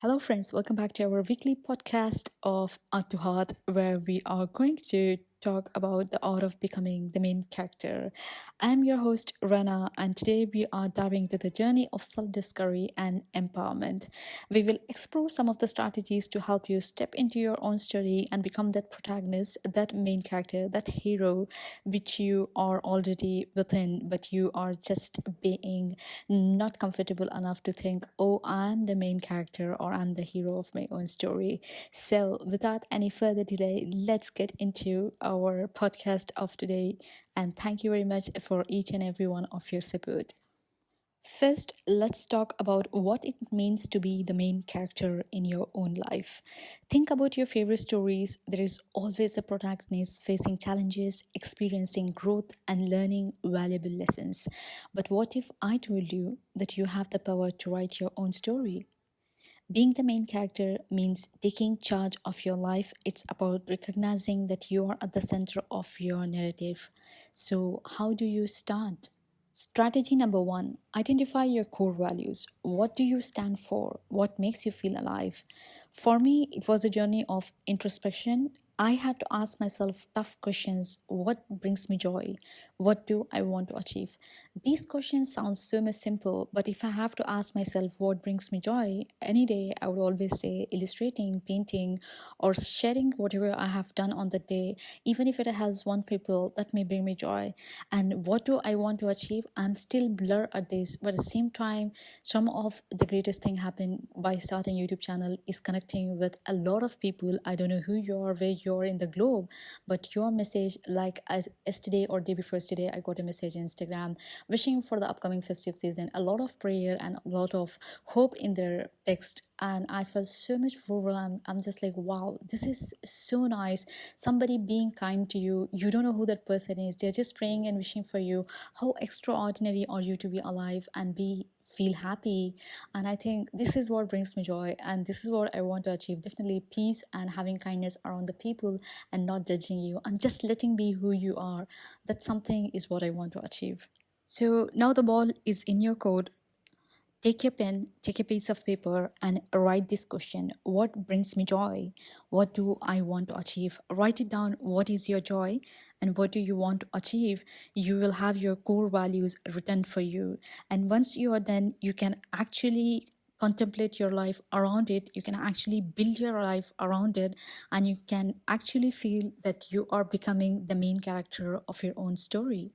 Hello, friends. Welcome back to our weekly podcast of Art to Heart, where we are going to talk about the art of becoming the main character. I'm your host, Rana, and today we are diving into the journey of self discovery and empowerment. We will explore some of the strategies to help you step into your own story and become that protagonist, that main character, that hero, which you are already within, but you are just being not comfortable enough to think, oh, I'm the main character or I'm the hero of my own story. So, without any further delay, let's get into our podcast of today. And thank you very much for each and every one of your support. First, let's talk about what it means to be the main character in your own life. Think about your favorite stories. There is always a protagonist facing challenges, experiencing growth, and learning valuable lessons. But what if I told you that you have the power to write your own story? Being the main character means taking charge of your life. It's about recognizing that you are at the center of your narrative. So, how do you start? Strategy number one, identify your core values. What do you stand for? What makes you feel alive? For me, it was a journey of introspection. I had to ask myself tough questions. What brings me joy? What do I want to achieve? These questions sound so much simple, but if I have to ask myself what brings me joy, any day I would always say illustrating, painting, or sharing whatever I have done on the day, even if it has one people, that may bring me joy. And what do I want to achieve? I'm still blur at this, but at the same time, some of the greatest thing happened by starting YouTube channel is connecting with a lot of people. I don't know who you are, where you're in the globe, but your message, like as yesterday or day before yesterday, I got a message on Instagram wishing for the upcoming festive season, a lot of prayer and a lot of hope in their text. And I felt so much overwhelmed. I'm just like, wow, this is so nice. Somebody being kind to you. You don't know who that person is. They're just praying and wishing for you. How extraordinary are you to be alive and be feel happy. And I think this is what brings me joy, and this is what I want to achieve. Definitely peace and having kindness around the people and not judging you and just letting be who you are. That something is what I want to achieve. So now the ball is in your court. Take your pen, take a piece of paper, and write this question. What brings me joy? What do I want to achieve? Write it down. What is your joy? And what do you want to achieve? You will have your core values written for you. And once you are done, you can actually contemplate your life around it. You can actually build your life around it. And you can actually feel that you are becoming the main character of your own story.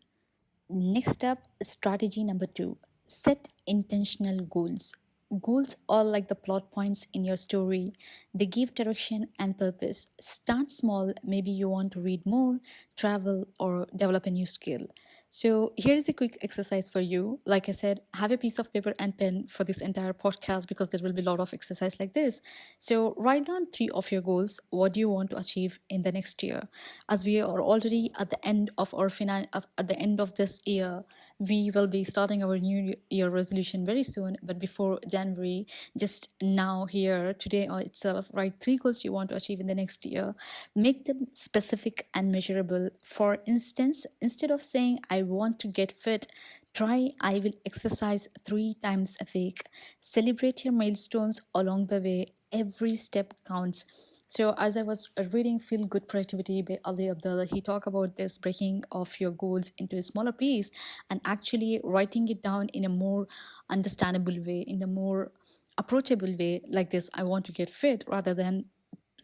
Next up, strategy number two, set intentional goals. Goals are like the plot points in your story. They give direction and purpose. Start small. Maybe you want to read more, travel, or develop a new skill. So, here is a quick exercise for you. Like I said, have a piece of paper and pen for this entire podcast because there will be a lot of exercise like this. So, write down three of your goals. What do you want to achieve in the next year? As we are already at the end of our at the end of this year, we will be starting our new year resolution very soon. But before January, just now here today itself, write three goals you want to achieve in the next year. Make them specific and measurable. For instance, instead of saying I want to get fit, try I will exercise 3 times a week. Celebrate your milestones along the way. Every step counts. So as I was reading Feel Good Productivity by Ali Abdullah, he talked about this breaking of your goals into a smaller piece and actually writing it down in a more understandable way, in a more approachable way, like this: I want to get fit, rather than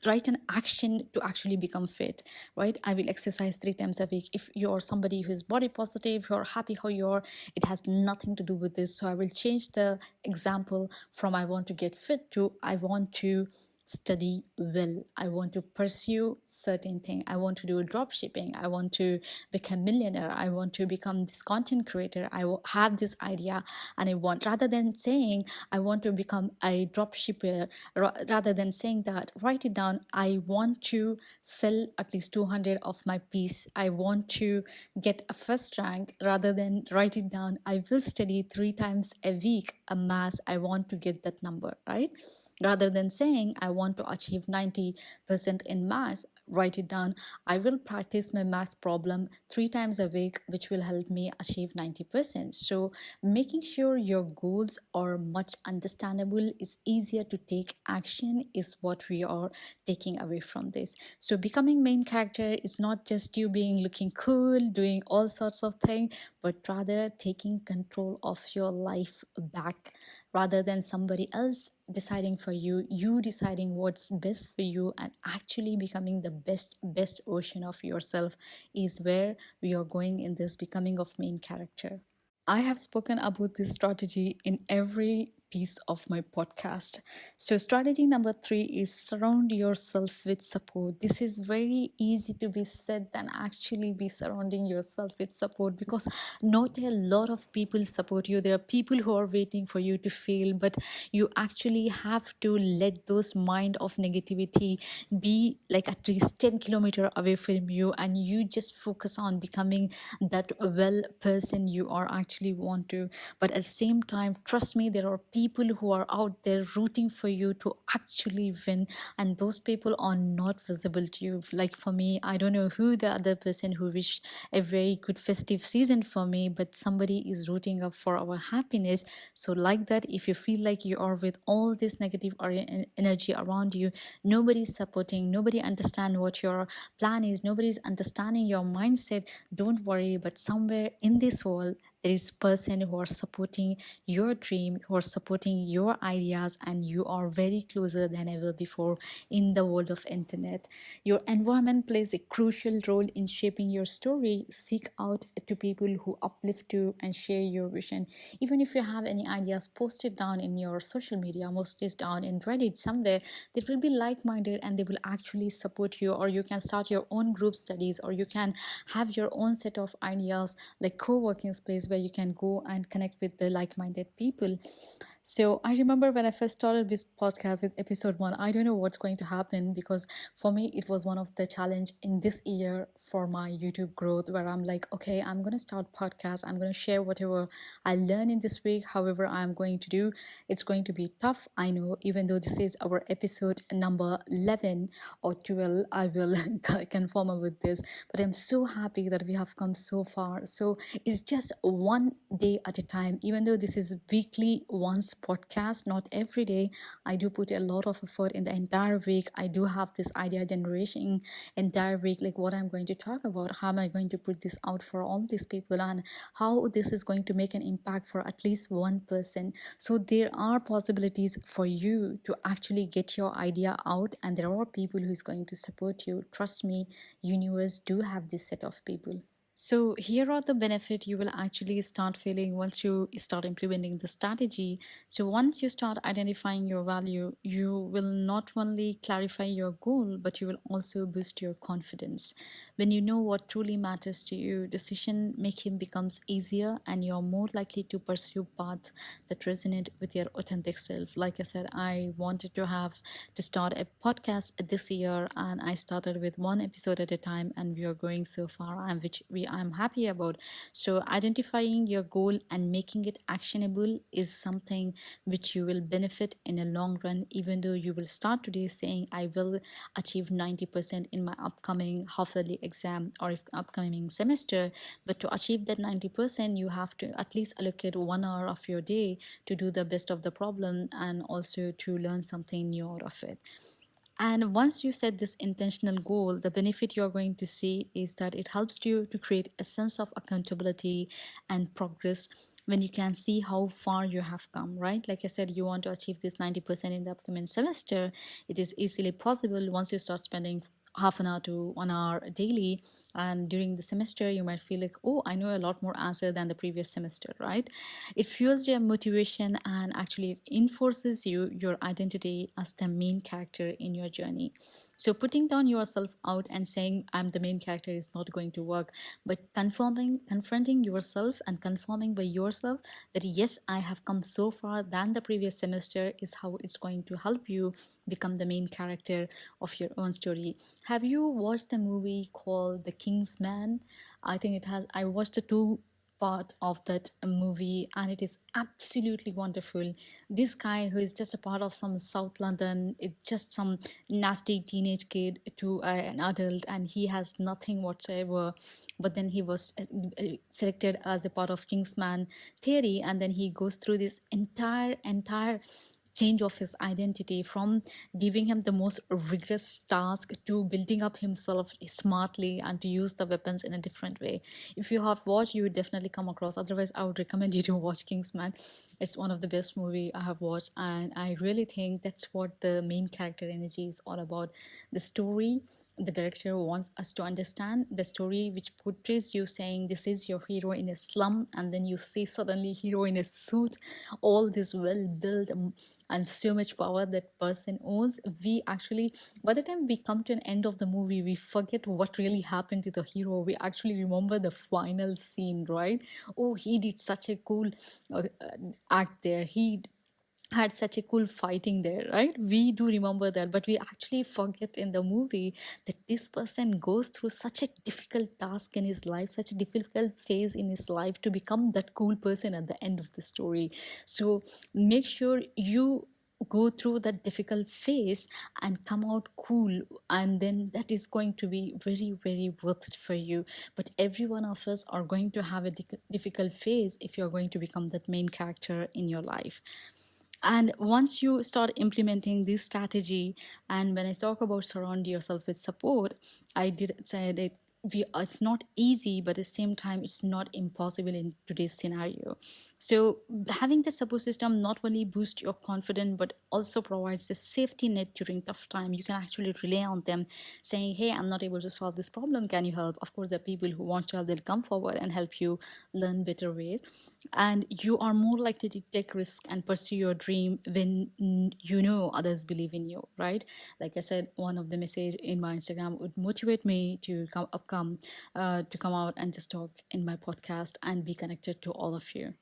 write an action to actually become fit. Right, I will exercise 3 times a week. If you're somebody who is body positive, you're happy how you're, it has nothing to do with this. So I will change the example from I want to get fit to I want to study well. I want to pursue certain thing. I want to do drop shipping. I want to become millionaire. I want to become this content creator. I have this idea and I want, rather than saying I want to become a drop shipper, rather than saying that, write it down. I want to sell at least 200 of my piece. I want to get a first rank. Rather than write it down, I will study 3 times a week a mass. I want to get that number, right? Rather than saying I want to achieve 90% in maths, write it down. I will practice my math problem 3 times a week, which will help me achieve 90%. So making sure your goals are much understandable, is easier to take action, is what we are taking away from this. So becoming main character is not just you being looking cool, doing all sorts of things, but rather taking control of your life back, rather than somebody else deciding for you, you deciding what's best for you, and actually becoming the best version of yourself is where we are going in this becoming of main character. I have spoken about this strategy in every piece of my podcast. So, strategy number 3 is surround yourself with support. This is very easy to be said than actually be surrounding yourself with support, because not a lot of people support you. There are people who are waiting for you to fail, but you actually have to let those mind of negativity be like at least 10 kilometer away from you, and you just focus on becoming that well person you are actually want to. But at the same time, trust me, there are people who are out there rooting for you to actually win, and those people are not visible to you. Like for me, I don't know who the other person who wished a very good festive season for me, but somebody is rooting up for our happiness. So like that, if you feel like you are with all this negative energy around you, nobody's supporting, nobody understand what your plan is, nobody's understanding your mindset, don't worry. But somewhere in this world, there is person who are supporting your dream, who are supporting your ideas, and you are very closer than ever before in the world of internet. Your environment plays a crucial role in shaping your story. Seek out to people who uplift you and share your vision. Even if you have any ideas, post it down in your social media, post it down in Reddit somewhere. They will be like-minded and they will actually support you. Or you can start your own group studies, or you can have your own set of ideas like co-working space where you can go and connect with the like-minded people. So I remember when I first started this podcast with episode 1, I don't know what's going to happen, because for me it was one of the challenge in this year for my YouTube growth, where I'm like, okay, I'm going to start podcast, I'm going to share whatever I learn in this week, however I'm going to do. It's going to be tough, I know, even though this is our episode number 11 or 12, I will confirm with this. But I'm so happy that we have come so far. So it's just one day at a time. Even though this is weekly once podcast, not every day, I do put a lot of effort in the entire week. I do have this idea generation entire week, like what I'm going to talk about, how am I going to put this out for all these people, and how this is going to make an impact for at least one person. So there are possibilities for you to actually get your idea out, and there are people who is going to support you. Trust me, universe do have this set of people. So here are the benefit you will actually start feeling once you start implementing the strategy. So once you start identifying your value, you will not only clarify your goal, but you will also boost your confidence. When you know what truly matters to you, decision making becomes easier, and you're more likely to pursue paths that resonate with your authentic self. Like I said, I wanted to start a podcast this year, and I started with one episode at a time, and we are going so far, and which I'm happy about. So identifying your goal and making it actionable is something which you will benefit in a long run. Even though you will start today saying I will achieve 90% in my upcoming half yearly exam or if upcoming semester, but to achieve that 90%, you have to at least allocate 1 hour of your day to do the best of the problem, and also to learn something new out of it. And once you set this intentional goal, the benefit you're going to see is that it helps you to create a sense of accountability and progress. When you can see how far you have come, right? Like I said, you want to achieve this 90% in the upcoming semester. It is easily possible once you start spending half an hour to 1 hour daily. And during the semester, you might feel like, oh, I know a lot more answer than the previous semester, right? It fuels your motivation and actually enforces your identity as the main character in your journey. So putting down yourself out and saying I'm the main character is not going to work, but confronting yourself and confirming by yourself that yes, I have come so far than the previous semester is how it's going to help you become the main character of your own story. Have you watched a movie called The King's Man? I think it has. I watched the two part of that movie, and it is absolutely wonderful. This guy who is just a part of some South London, it's just some nasty teenage kid to an adult, and he has nothing whatsoever. But then he was selected as a part of Kingsman theory, and then he goes through this entire change of his identity from giving him the most rigorous task to building up himself smartly and to use the weapons in a different way. If you have watched, you would definitely come across. Otherwise, I would recommend you to watch Kingsman. It's one of the best movie I have watched, and I really think that's what the main character energy is all about. The story, the director wants us to understand the story, which portrays you saying this is your hero in a slum, and then you see suddenly hero in a suit, all this well built, and so much power that person owns. We actually, by the time we come to an end of the movie, we forget what really happened to the hero. We actually remember the final scene, right? Oh, he did such a cool act there. He had such a cool fighting there, right? We do remember that, but we actually forget in the movie that this person goes through such a difficult task in his life, such a difficult phase in his life to become that cool person at the end of the story. So make sure you go through that difficult phase and come out cool, and then that is going to be very worth it for you. But every one of us are going to have a difficult phase if you're going to become that main character in your life. And once you start implementing this strategy, and when I talk about surround yourself with support, I did say that it's not easy, but at the same time, it's not impossible in today's scenario. So having the support system not only boosts your confidence, but also provides a safety net during tough time. You can actually rely on them, saying, "Hey, I'm not able to solve this problem. Can you help?" Of course, there are people who wants to help. They'll come forward and help you learn better ways, and you are more likely to take risk and pursue your dream when you know others believe in you, right? Like I said, one of the message in my Instagram would motivate me to come out and just talk in my podcast and be connected to all of you.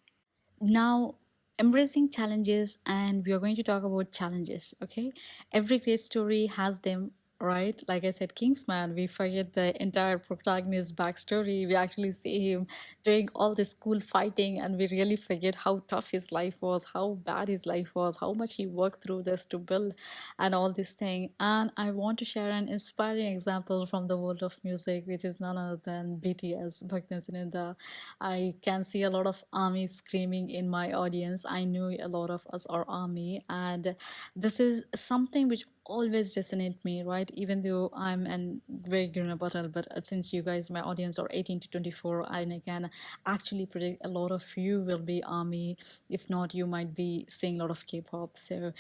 Now, embracing challenges, and we are going to talk about challenges, okay? Every great story has them, right? Like I said, Kingsman, we forget the entire protagonist's backstory. We actually see him doing all this cool fighting, and we really forget how tough his life was, how bad his life was, how much he worked through this to build, and all this thing. And I want to share an inspiring example from the world of music, which is none other than BTS, Bhakti Sininda. I can see a lot of army screaming in my audience. I know a lot of us are army, and this is something which always resonate me, right? Even though I'm an very grown up adult, but since you guys, my audience are 18 to 24, and I can actually predict a lot of you will be army. If not, you might be seeing a lot of K-pop. So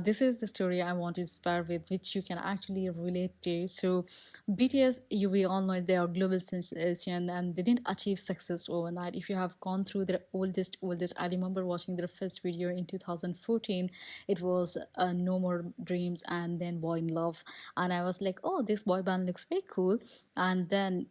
this is the story I want to inspire with, which you can actually relate to. So BTS, we all know they are global sensation, and they didn't achieve success overnight. If you have gone through their oldest, I remember watching their first video in 2014. It was No More Dreams, and then Boy in Love, and I was like, oh, this boy band looks very cool. And then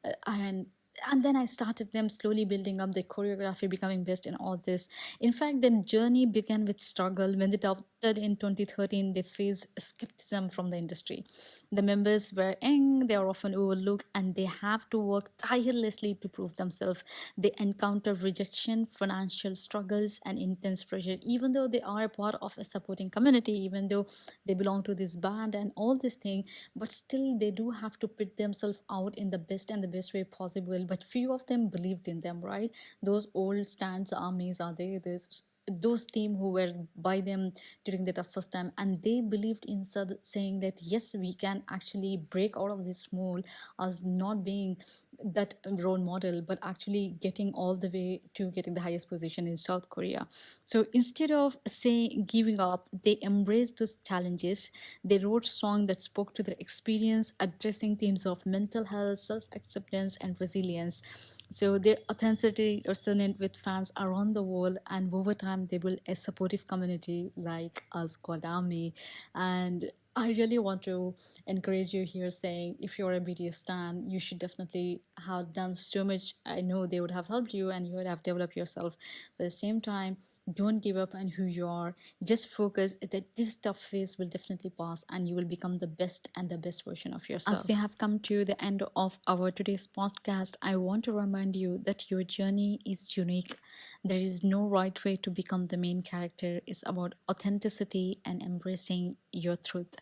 I started them slowly building up the choreography, becoming best in all this. In fact, the journey began with struggle. When they debuted in 2013, they faced skepticism from the industry. The members were young, they are often overlooked, and they have to work tirelessly to prove themselves. They encounter rejection, financial struggles, and intense pressure, even though they are a part of a supporting community, even though they belong to this band and all this thing, but still they do have to put themselves out in the best and the best way possible. But few of them believed in them, right? Those old stands armies are there, there's those team who were by them during the toughest time, and they believed in saying that yes, we can actually break out of this mold as not being that role model, but actually getting all the way to getting the highest position in South Korea. So instead of saying giving up, they embraced those challenges. They wrote songs that spoke to their experience, addressing themes of mental health, self-acceptance, and resilience. So their authenticity resonate with fans around the world, and over time they built a supportive community like us called Army. And I really want to encourage you here, saying if you're a BTS stan, you should definitely have done so much. I know they would have helped you and you would have developed yourself. But at the same time, Don't give up on who you are. Just focus that this tough phase will definitely pass and you will become the best and the best version of yourself. As we have come to the end of our today's podcast, I want to remind you that your journey is unique. There is no right way to become the main character. It's about authenticity and embracing your truth.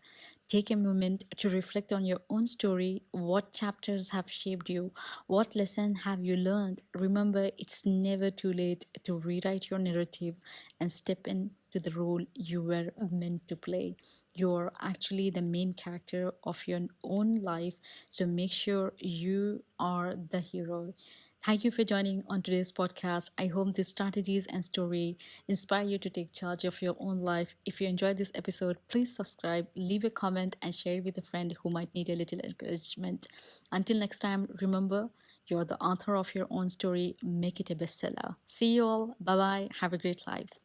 Take a moment to reflect on your own story. What chapters have shaped you? What lesson have you learned? Remember, it's never too late to rewrite your narrative and step into the role you were meant to play. You're actually the main character of your own life, so make sure you are the hero. Thank you for joining on today's podcast. I hope these strategies and story inspire you to take charge of your own life. If you enjoyed this episode, please subscribe, leave a comment, and share it with a friend who might need a little encouragement. Until next time, remember, you're the author of your own story. Make it a bestseller. See you all. Bye bye. Have a great life.